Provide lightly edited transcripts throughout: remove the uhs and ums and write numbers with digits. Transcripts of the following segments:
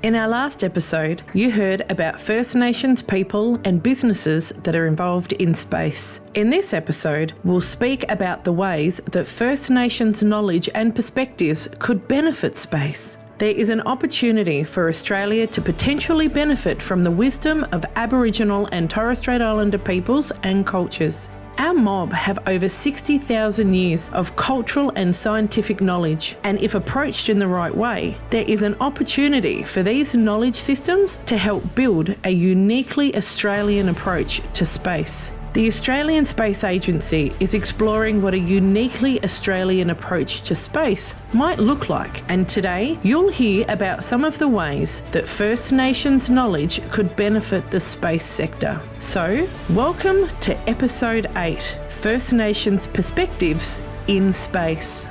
In our last episode, you heard about First Nations people and businesses that are involved in space. In this episode, we'll speak about the ways that First Nations knowledge and perspectives could benefit space. There is an opportunity for Australia to potentially benefit from the wisdom of Aboriginal and Torres Strait Islander peoples and cultures. Our mob have over 60,000 years of cultural and scientific knowledge, and if approached in the right way, there is an opportunity for these knowledge systems to help build a uniquely Australian approach to space. The Australian Space Agency is exploring what a uniquely Australian approach to space might look like, and today you'll hear about some of the ways that First Nations knowledge could benefit the space sector. So, welcome to Episode 8, First Nations Perspectives in Space.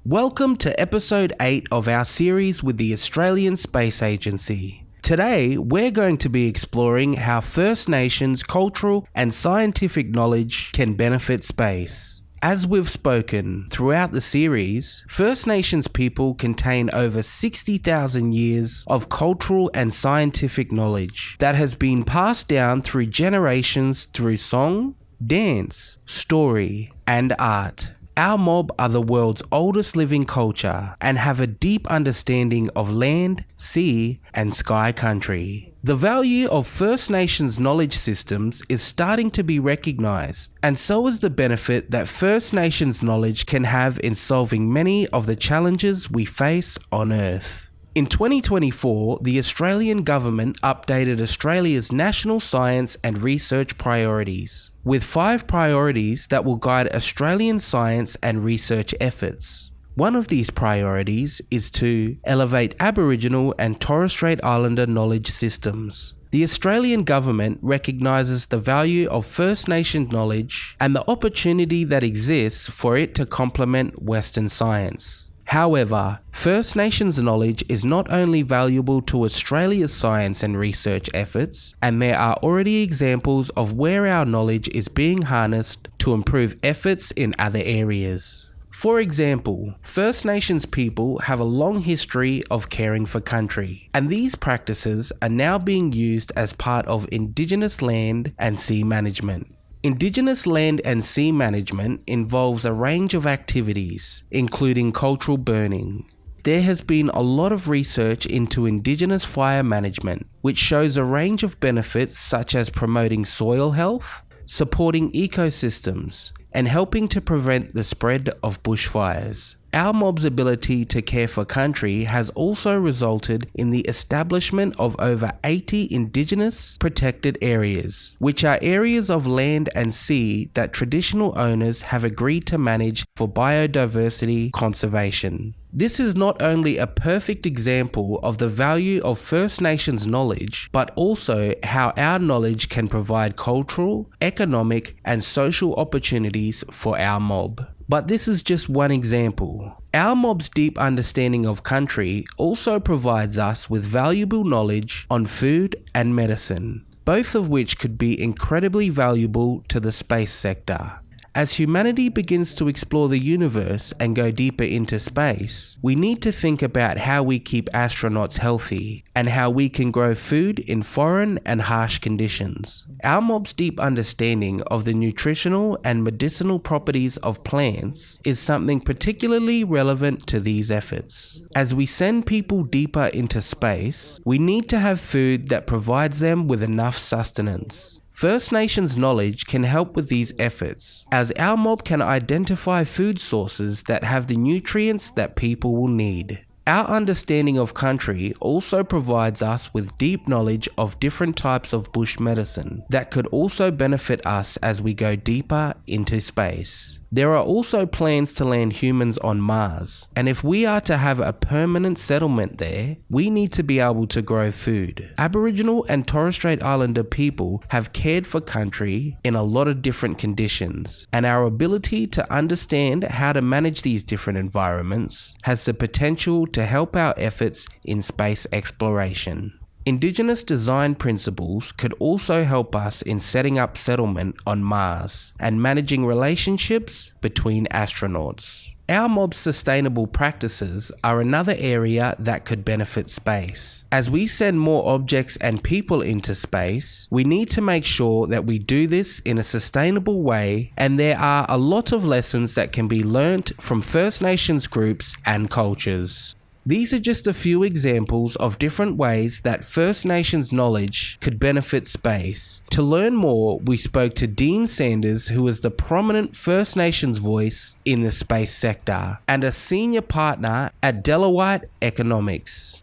Welcome to Episode 8 of our series with the Australian Space Agency. Today, we're going to be exploring how First Nations cultural and scientific knowledge can benefit space. As we've spoken throughout the series, First Nations people contain over 60,000 years of cultural and scientific knowledge that has been passed down through generations through song, dance, story, and art. Our mob are the world's oldest living culture and have a deep understanding of land, sea, and sky country. The value of First Nations knowledge systems is starting to be recognised, and so is the benefit that First Nations knowledge can have in solving many of the challenges we face on Earth. In 2024, the Australian government updated Australia's national science and research priorities, with 5 priorities that will guide Australian science and research efforts. One of these priorities is to elevate Aboriginal and Torres Strait Islander knowledge systems. The Australian government recognises the value of First Nations knowledge and the opportunity that exists for it to complement Western science. However, First Nations knowledge is not only valuable to Australia's science and research efforts, and there are already examples of where our knowledge is being harnessed to improve efforts in other areas. For example, First Nations people have a long history of caring for country, and these practices are now being used as part of Indigenous land and sea management. Indigenous land and sea management involves a range of activities, including cultural burning. There has been a lot of research into Indigenous fire management, which shows a range of benefits such as promoting soil health, supporting ecosystems, and helping to prevent the spread of bushfires. Our mob's ability to care for country has also resulted in the establishment of over 80 Indigenous protected areas, which are areas of land and sea that traditional owners have agreed to manage for biodiversity conservation. This is not only a perfect example of the value of First Nations knowledge, but also how our knowledge can provide cultural, economic, and social opportunities for our mob. But this is just one example. Our mob's deep understanding of country also provides us with valuable knowledge on food and medicine, both of which could be incredibly valuable to the space sector. As humanity begins to explore the universe and go deeper into space, we need to think about how we keep astronauts healthy and how we can grow food in foreign and harsh conditions. Our mob's deep understanding of the nutritional and medicinal properties of plants is something particularly relevant to these efforts. As we send people deeper into space, we need to have food that provides them with enough sustenance. First Nations knowledge can help with these efforts, as our mob can identify food sources that have the nutrients that people will need. Our understanding of country also provides us with deep knowledge of different types of bush medicine that could also benefit us as we go deeper into space. There are also plans to land humans on Mars, and if we are to have a permanent settlement there, we need to be able to grow food. Aboriginal and Torres Strait Islander people have cared for country in a lot of different conditions, and our ability to understand how to manage these different environments has the potential to help our efforts in space exploration. Indigenous design principles could also help us in setting up settlement on Mars and managing relationships between astronauts. Our mob's sustainable practices are another area that could benefit space. As we send more objects and people into space, we need to make sure that we do this in a sustainable way, and there are a lot of lessons that can be learnt from First Nations groups and cultures. These are just a few examples of different ways that First Nations knowledge could benefit space. To learn more, we spoke to Deen Sanders, who is the prominent First Nations voice in the space sector and a senior partner at Delawite Economics.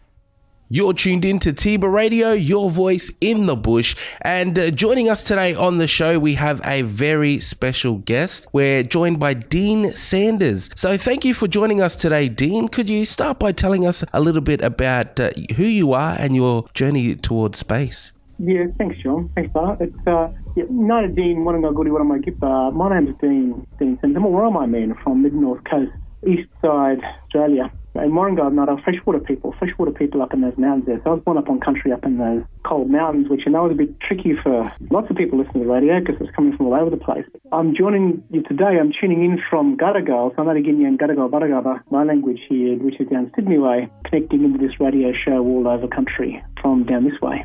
You're tuned in to Tiba Radio, your voice in the bush. And joining us today on the show, we have a very special guest. We're joined by Deen Sanders. So thank you for joining us today, Deen. Could you start by telling us a little bit about who you are and your journey towards space? Yeah, thanks, John. Thanks, Bart. It's Nada Deen, Wananga Goody, Wanama. My name's Deen Sanders. I'm a Warramai man from mid-north coast, east side Australia. In Waranga, I'm not a freshwater people up in those mountains there. So I was born up on country up in those cold mountains, which I know is a bit tricky for lots of people listening to the radio because it's coming from all over the place. I'm joining you today. I'm tuning in from Gadigal, so I'm Gadigal and Gadigal Baragaba, my language here, which is down Sydney way, connecting into this radio show all over country from down this way.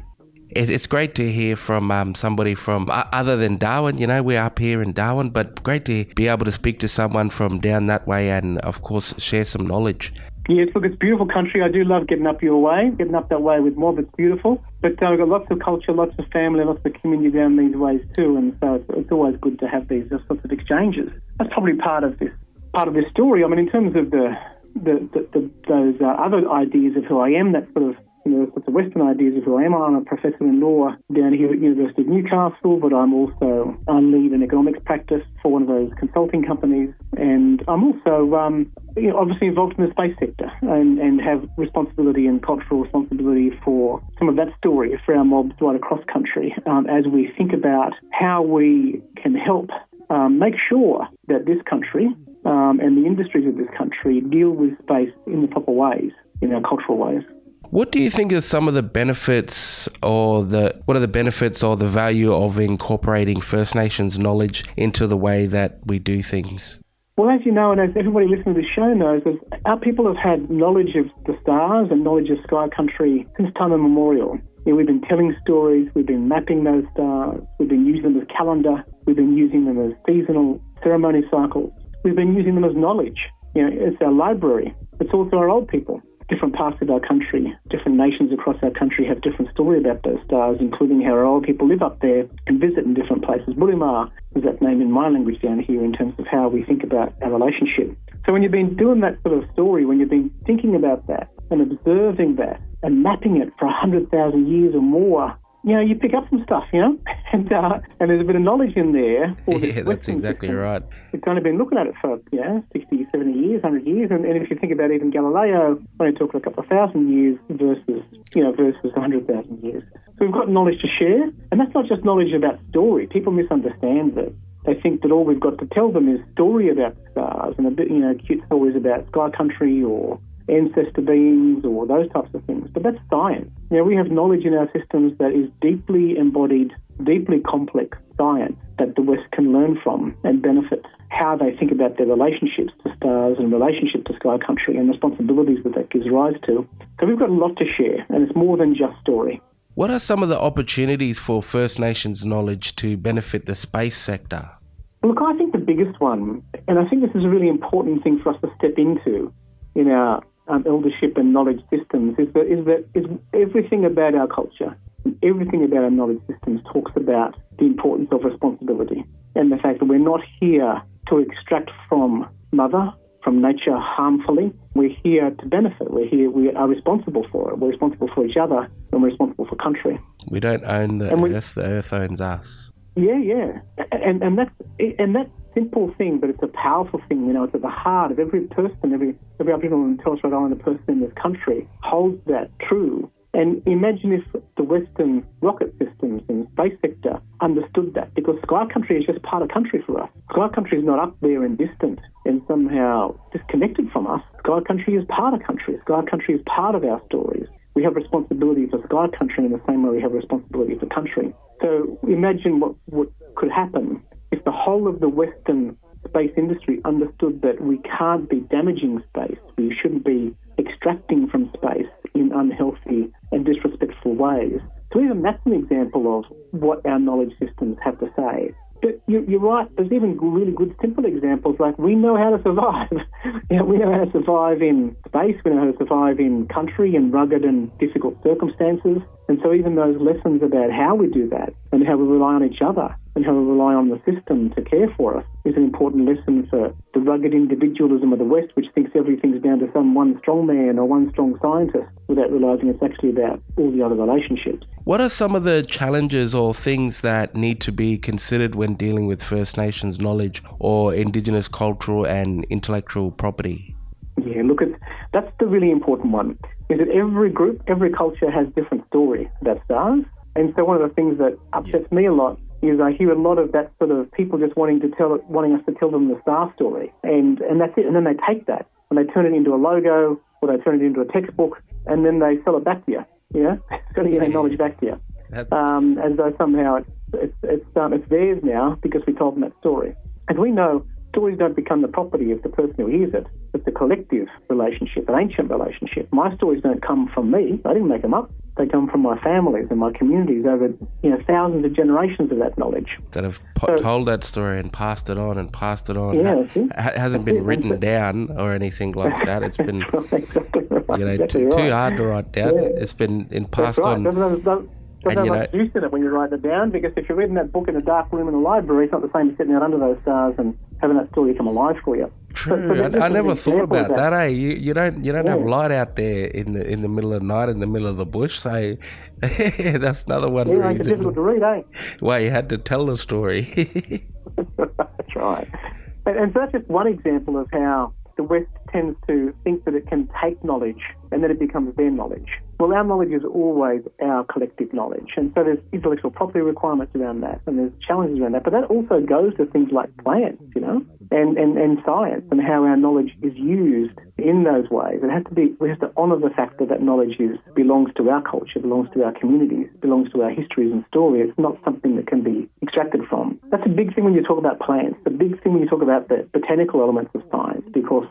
It's great to hear from somebody from other than Darwin. You know, we're up here in Darwin, but great to be able to speak to someone from down that way and, of course, share some knowledge. Yes, look, it's beautiful country. I do love getting up your way, getting up that way with mob. It's beautiful. But we've got lots of culture, lots of family, lots of community down these ways too. And so it's always good to have these sorts of exchanges. That's probably part of this story. I mean, in terms of those other ideas of who I am, that sort of, sorts of Western ideas of who I am. I'm a professor in law down here at University of Newcastle, but I'm also lead an economics practice for one of those consulting companies. And I'm also obviously involved in the space sector and have responsibility and cultural responsibility for some of that story for our mobs right across country as we think about how we can help make sure that this country and the industries of this country deal with space in the proper ways, in our cultural ways. What do you think are some of the benefits or the value of incorporating First Nations knowledge into the way that we do things? Well, as you know, and as everybody listening to this show knows, our people have had knowledge of the stars and knowledge of sky country since time immemorial. We've been telling stories, we've been mapping those stars, we've been using them as calendar, we've been using them as seasonal ceremony cycles, we've been using them as knowledge. It's our library. It's also our old people. Different parts of our country, different nations across our country have different story about those stars, including how our old people live up there and visit in different places. Bulimar is that name in my language down here in terms of how we think about our relationship. So when you've been doing that sort of story, when you've been thinking about that and observing that and mapping it for 100,000 years or more, you pick up some stuff, and there's a bit of knowledge in there. Yeah, that's exactly system. Right. It's only been looking at it for, 60, 70 years, 100 years, and if you think about even Galileo, only took a couple of thousand years versus 100,000 years. So we've got knowledge to share, and that's not just knowledge about story. People misunderstand that. They think that all we've got to tell them is story about stars and a bit, cute stories about sky country or ancestor beings or those types of things. But that's science. We have knowledge in our systems that is deeply embodied, deeply complex science that the West can learn from and benefit how they think about their relationships to stars and relationship to sky country and responsibilities that gives rise to. So we've got a lot to share, and it's more than just story. What are some of the opportunities for First Nations knowledge to benefit the space sector? Look, I think the biggest one, and I think this is a really important thing for us to step into in our eldership and knowledge systems, is everything about our culture, everything about our knowledge systems talks about the importance of responsibility and the fact that we're not here to extract from nature harmfully. We're here to benefit. We are responsible for it. We're responsible for each other and we're responsible for country. We don't own the earth, the earth owns us. Yeah. And that's simple thing, but it's a powerful thing. It's at the heart of every person, every Aboriginal and Torres Strait Islander person in this country holds that true. And imagine if the Western rocket systems and space sector understood that, because sky country is just part of country for us. Sky country is not up there and distant and somehow disconnected from us. Sky country is part of country. Sky country is part of our stories. We have responsibility for sky country in the same way we have responsibility for country. So imagine what could happen if the whole of the Western space industry understood that we can't be damaging space. We shouldn't be extracting from space in unhealthy and disrespectful ways. So even that's an example of what our knowledge systems have to say. But you're right, there's even really good simple examples, like we know how to survive. We know how to survive in space, we know how to survive in country and rugged and difficult circumstances. And so even those lessons about how we do that and how we rely on each other and how we rely on the system to care for us is an important lesson for the rugged individualism of the West, which thinks everything's down to some one strong man or one strong scientist without realising it's actually about all the other relationships. What are some of the challenges or things that need to be considered when dealing with First Nations knowledge or Indigenous cultural and intellectual property? Yeah, look, that's the really important one, is that every group, every culture has different story about stars. And so one of the things that upsets me a lot is I hear a lot of that sort of people just wanting us to tell them the star story. And that's it. And then they take that and they turn it into a logo or they turn it into a textbook and then they sell it back to you. It's got to get their knowledge back to you. As though somehow it's theirs now because we told them that story. And we know stories don't become the property of the person who hears it. It's a collective relationship, an ancient relationship. My stories don't come from me. I didn't make them up. They come from my families and my communities over thousands of generations of that knowledge. That have told that story and passed it on and passed it on. Yeah, it hasn't been written down or anything like that. It's been too hard to write down. Yeah. It's been passed on. There's no much use in it when you write it down, because if you're reading that book in a dark room in a library, it's not the same as sitting out under those stars and having that story come alive for you. True. I never thought about that. Eh? You don't have light out there in the middle of the night, in the middle of the bush. So that's another one reason. It's difficult to read, eh? Why you had to tell the story. That's right. And so that's just one example of how the West tends to think that it can take knowledge and then it becomes their knowledge. Well, our knowledge is always our collective knowledge, and so there's intellectual property requirements around that, and there's challenges around that, but that also goes to things like plants, and science, and how our knowledge is used in those ways. We have to honour the fact that knowledge belongs to our culture, belongs to our communities, belongs to our histories and story. It's not something that can be extracted from. That's a big thing when you talk about plants, the big thing when you talk about the botanical elements of science, because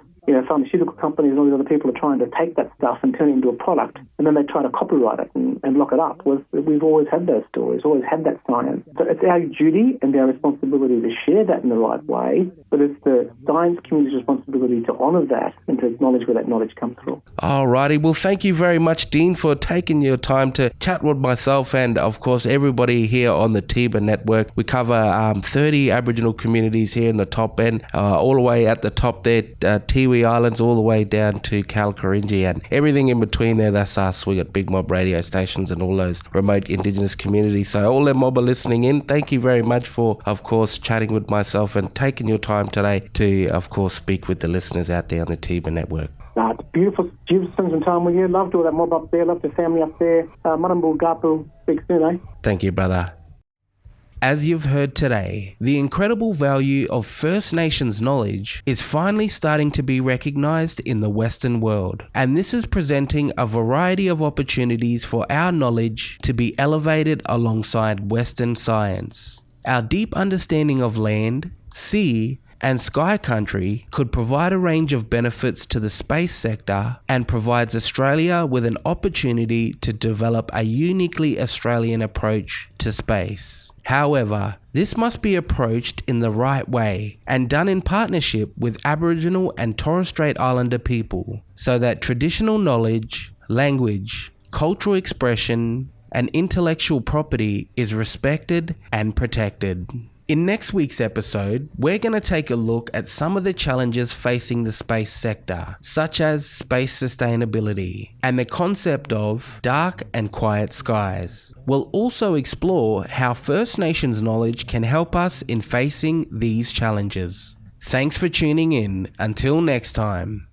pharmaceutical companies and all these other people are trying to take that stuff and turn it into a product, and then they try to copyright it and lock it up. We've always had those stories, always had that science. So it's our duty and our responsibility to share that in the right way, but it's the science community's responsibility to honour that and to acknowledge where that knowledge comes from. Alrighty, well, thank you very much, Deen, for taking your time to chat with myself and, of course, everybody here on the TIBA network. We cover 30 Aboriginal communities here in the top end, all the way at the top there, Tiwi Islands, all the way down to Kalkarinji, and everything in between there. That's us. We got big mob radio stations and all those remote Indigenous communities. So all them mob are listening in. Thank you very much for, of course, chatting with myself and taking your time today to, of course, speak with the listeners out there on the TIBA network. It's beautiful spending some time with you. Love to all that mob up there. Love the family up there. Manambu Gapu. Speak soon, eh? Thank you, brother. As you've heard today, the incredible value of First Nations knowledge is finally starting to be recognised in the Western world, and this is presenting a variety of opportunities for our knowledge to be elevated alongside Western science. Our deep understanding of land, sea, and sky country could provide a range of benefits to the space sector and provides Australia with an opportunity to develop a uniquely Australian approach to space. However, this must be approached in the right way and done in partnership with Aboriginal and Torres Strait Islander people so that traditional knowledge, language, cultural expression, and intellectual property is respected and protected. In next week's episode, we're going to take a look at some of the challenges facing the space sector, such as space sustainability and the concept of dark and quiet skies. We'll also explore how First Nations knowledge can help us in facing these challenges. Thanks for tuning in. Until next time.